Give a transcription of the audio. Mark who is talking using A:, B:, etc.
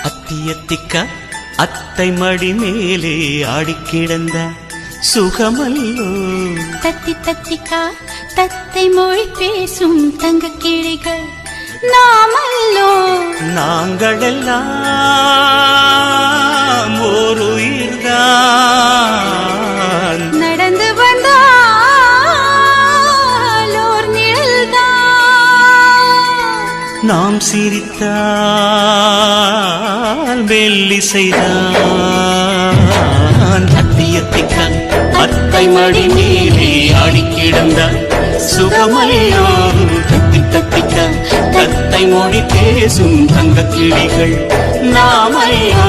A: அத்தியத்திக்க அத்தை மடி மேலே ஆடிக்கிடந்த சுகமல்லோ.
B: தத்தி தத்திக்கா தத்தை மொழி பேசும் தங்க கிளிகள் நாமல்லோ.
A: நாங்களெல்லாம் ஓர் உயிர்தான்,
B: நடந்து வந்தால் ஓர் நிழல்தான்.
A: நாம் சிரித்தால் மெல்லிசைதான். அத்தியத்திக்க அத்தை மடி மேலே ஆடிக்கிடந்த சுகமல்லோ. தத்தி தத்திக்க தத்தை மொழி பேசும் தங்க கிளிகள் நாமல்லோ.